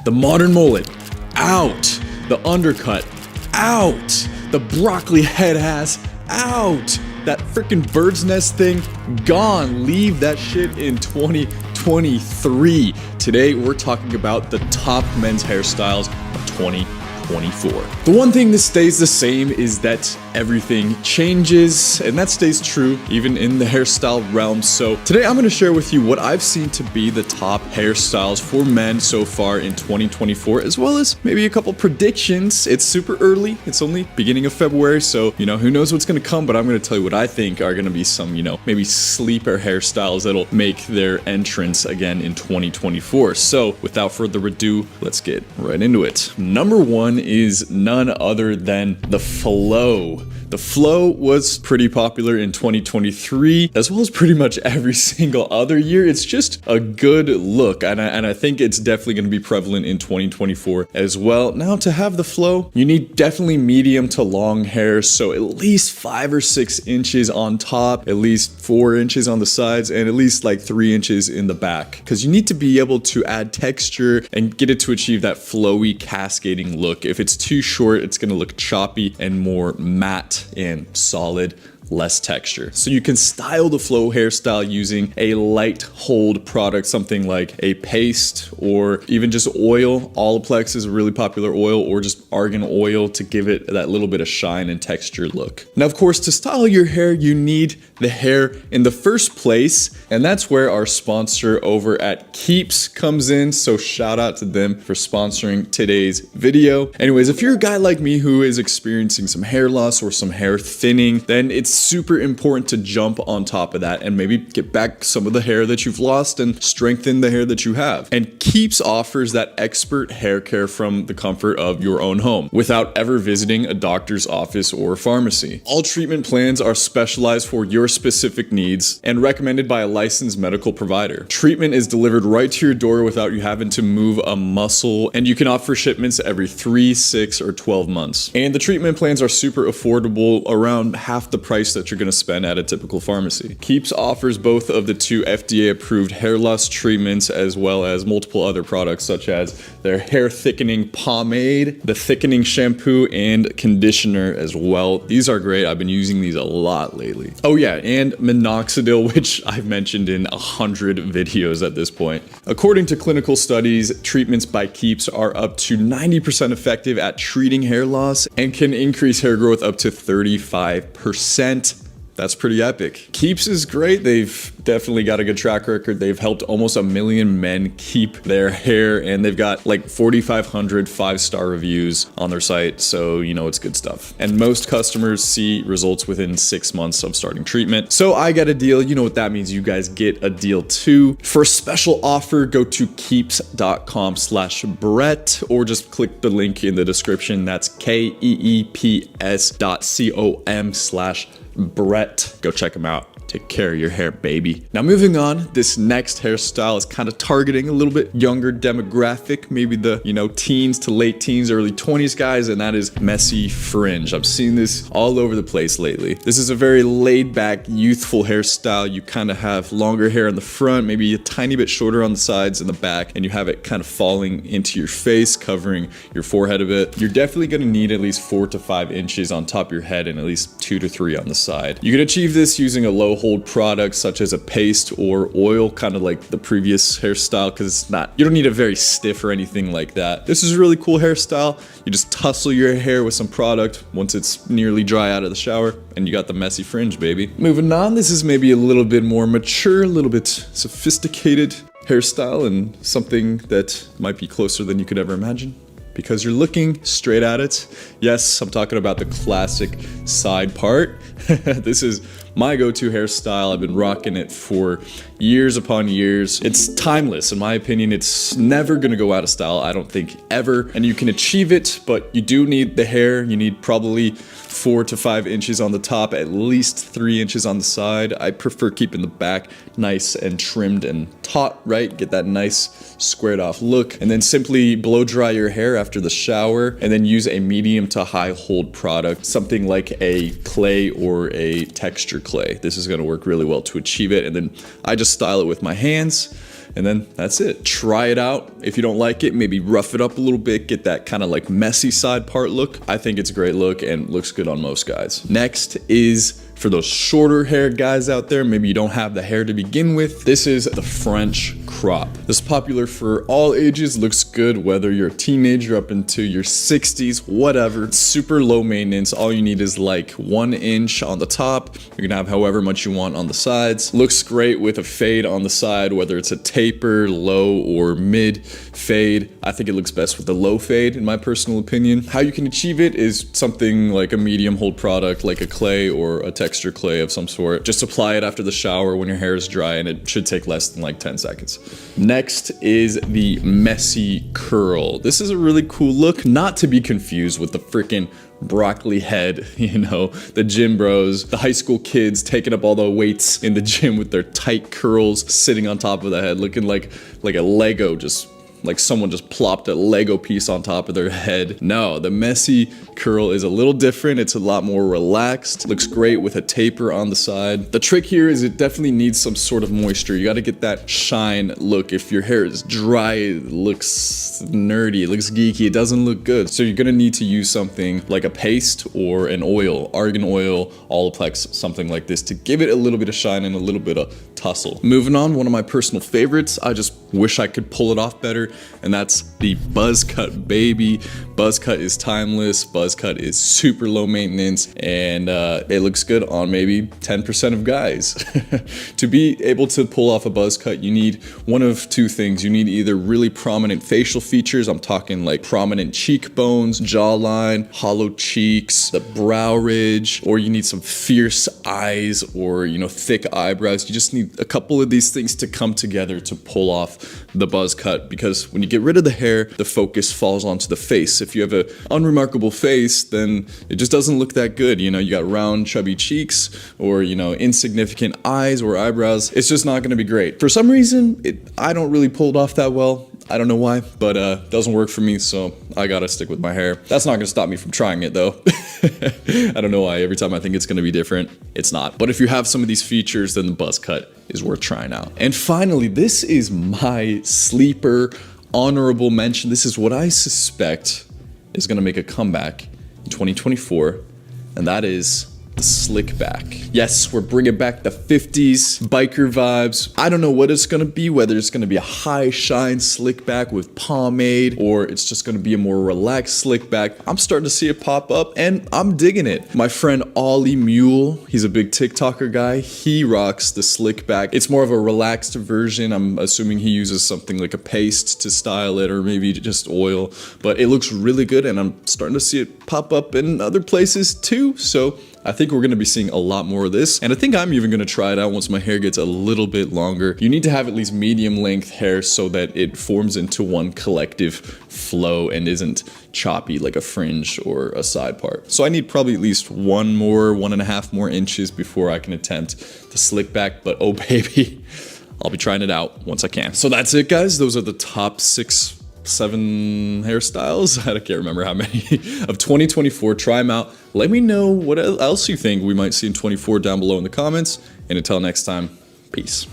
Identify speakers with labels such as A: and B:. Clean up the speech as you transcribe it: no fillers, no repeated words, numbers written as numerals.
A: The modern mullet, out. The undercut, out. The broccoli head ass, out. That freaking bird's nest thing, gone. Leave that shit in 2023. Today, we're talking about the top men's hairstyles of 2024. The one thing that stays the same is that everything changes, and that stays true even in the hairstyle realm. So today I'm going to share with you what I've seen to be the top hairstyles for men so far in 2024, as well as maybe a couple predictions. It's super early. It's only beginning of February, so who knows what's going to come, but I'm going to tell you what I think are going to be some, maybe sleeper hairstyles that'll make their entrance again in 2024. So without further ado, let's get right into it. Number one is none other than the Flow. The Flow was pretty popular in 2023, as well as pretty much every single other year. It's just a good look, and I think it's definitely going to be prevalent in 2024 as well. Now, to have the Flow, you need definitely medium to long hair, so at least 5 or 6 inches on top, at least 4 inches on the sides, and at least like 3 inches in the back, because you need to be able to add texture and get it to achieve that flowy, cascading look. If it's too short, it's going to look choppy and more matte and solid, less texture. So you can style the Flow hairstyle using a light hold product, something like a paste or even just oil. Olaplex is a really popular oil, or just argan oil to give it that little bit of shine and texture look. Now, of course, to style your hair, you need the hair in the first place, and that's where our sponsor over at Keeps comes in. So shout out to them for sponsoring today's video. Anyways, if you're a guy like me who is experiencing some hair loss or some hair thinning, then it's super important to jump on top of that and maybe get back some of the hair that you've lost and strengthen the hair that you have. And Keeps offers that expert hair care from the comfort of your own home without ever visiting a doctor's office or pharmacy. All treatment plans are specialized for your specific needs and recommended by a licensed medical provider. Treatment is delivered right to your door without you having to move a muscle, and you can offer shipments every 3, 6, or 12 months. And the treatment plans are super affordable, around half the price that you're going to spend at a typical pharmacy. Keeps offers both of the 2 FDA approved hair loss treatments, as well as multiple other products such as their hair thickening pomade, the thickening shampoo, and conditioner as well. These are great. I've been using these a lot lately. Oh yeah, and minoxidil, which I've mentioned in 100 videos at this point. According to clinical studies, treatments by Keeps are up to 90% effective at treating hair loss and can increase hair growth up to 35%. That's pretty epic. Keeps is great. They've definitely got a good track record. They've helped almost 1 million men keep their hair, and they've got like 4,500 5-star reviews on their site, so it's good stuff. And most customers see results within 6 months of starting treatment. So I get a deal. You know what that means. You guys get a deal too. For a special offer, go to keeps.com/Brett, or just click the link in the description. That's KEEPS.com/Brett. Go check them out. Take care of your hair, baby. Now, moving on, this next hairstyle is kind of targeting a little bit younger demographic, maybe the, teens to late teens, early 20s guys, and that is messy fringe. I've seen this all over the place lately. This is a very laid back, youthful hairstyle. You kind of have longer hair in the front, maybe a tiny bit shorter on the sides and the back, and you have it kind of falling into your face, covering your forehead a bit. You're definitely going to need at least 4 to 5 inches on top of your head and at least 2 to 3 on the side. You can achieve this using a low hold product such as a paste or oil, kind of like the previous hairstyle, because you don't need it very stiff or anything like that. This is a really cool hairstyle. You just tussle your hair with some product once it's nearly dry out of the shower, and you got the messy fringe, baby. Moving on, this is maybe a little bit more mature, a little bit sophisticated hairstyle, and something that might be closer than you could ever imagine, because you're looking straight at it. Yes, I'm talking about the classic side part. This is my go-to hairstyle. I've been rocking it for years upon years. It's timeless. In my opinion, it's never gonna go out of style, I don't think, ever. And you can achieve it, but you do need the hair. You need probably 4 to 5 inches on the top, at least 3 inches on the side. I prefer keeping the back nice and trimmed and taut, right? Get that nice squared off look. And then simply blow dry your hair after the shower, and then use a medium to high hold product, something like a clay or a texture clay. This is gonna work really well to achieve it. And then I just style it with my hands. and then that's it. Try it out. If you don't like it, maybe rough it up a little bit, get that kind of like messy side part look. I think it's a great look and looks good on most guys. Next is for those shorter hair guys out there, maybe you don't have the hair to begin with. This is the French crop. This is popular for all ages, looks good whether you're a teenager up into your 60s, whatever. It's super low maintenance. All you need is like 1 inch on the top. You're gonna have however much you want on the sides. Looks great with a fade on the side, whether it's a taper, low or mid fade. I think it looks best with the low fade in my personal opinion. How you can achieve it is something like a medium hold product, like a clay or a texture clay of some sort. Just apply it after the shower when your hair is dry, and it should take less than like 10 seconds. Next is the messy curl. This is a really cool look, not to be confused with the freaking broccoli head, you know, the gym bros, the high school kids taking up all the weights in the gym with their tight curls sitting on top of the head, looking like a Lego, just like someone just plopped a Lego piece on top of their head. No, the messy curl is a little different. It's a lot more relaxed. Looks great with a taper on the side. The trick here is it definitely needs some sort of moisture. You got to get that shine look. If your hair is dry, it looks nerdy, it looks geeky, it doesn't look good. So you're gonna need to use something like a paste or an oil, argan oil, Olaplex, something like this to give it a little bit of shine and a little bit of tussle. Moving on, one of my personal favorites, I just wish I could pull it off better, and that's the buzz cut, baby. Buzz cut is timeless. Buzz cut is super low maintenance, and it looks good on maybe 10% of guys. To be able to pull off a buzz cut, you need one of two things. You need either really prominent facial features. I'm talking like prominent cheekbones, jawline, hollow cheeks, the brow ridge, or you need some fierce eyes or, you know, thick eyebrows. You just need a couple of these things to come together to pull off the buzz cut, because when you get rid of the hair, the focus falls onto the face. If you have an unremarkable face, then it just doesn't look that good. You know, you got round, chubby cheeks, or, you know, insignificant eyes or eyebrows. It's just not gonna be great. For some reason, I don't really pull it off that well. I don't know why, but doesn't work for me, so I gotta stick with my hair. That's not gonna stop me from trying it though. I don't know why, every time I think it's gonna be different, it's not. But if you have some of these features, then the buzz cut is worth trying out. And finally, this is my sleeper honorable mention. This is what I suspect is gonna make a comeback in 2024, and that is the slick back. Yes, we're bringing back the 50s biker vibes. I don't know what it's gonna be, whether it's gonna be a high shine slick back with pomade, or it's just gonna be a more relaxed slick back. I'm starting to see it pop up, and I'm digging it. My friend Ollie Mule, he's a big TikToker guy. He rocks the slick back. It's more of a relaxed version. I'm assuming he uses something like a paste to style it, or maybe just oil, but it looks really good, and I'm starting to see it pop up in other places too. So I think we're gonna be seeing a lot more of this, and I think I'm even gonna try it out once my hair gets a little bit longer. You need to have at least medium length hair so that it forms into one collective flow and isn't choppy like a fringe or a side part. So I need probably at least 1.5 more inches before I can attempt the slick back, but oh baby, I'll be trying it out once I can. So that's it, guys. Those are the top 7 hairstyles, I can't remember how many, of 2024. Try them out. Let me know what else you think we might see in 24 down below in the comments. And until next time, peace.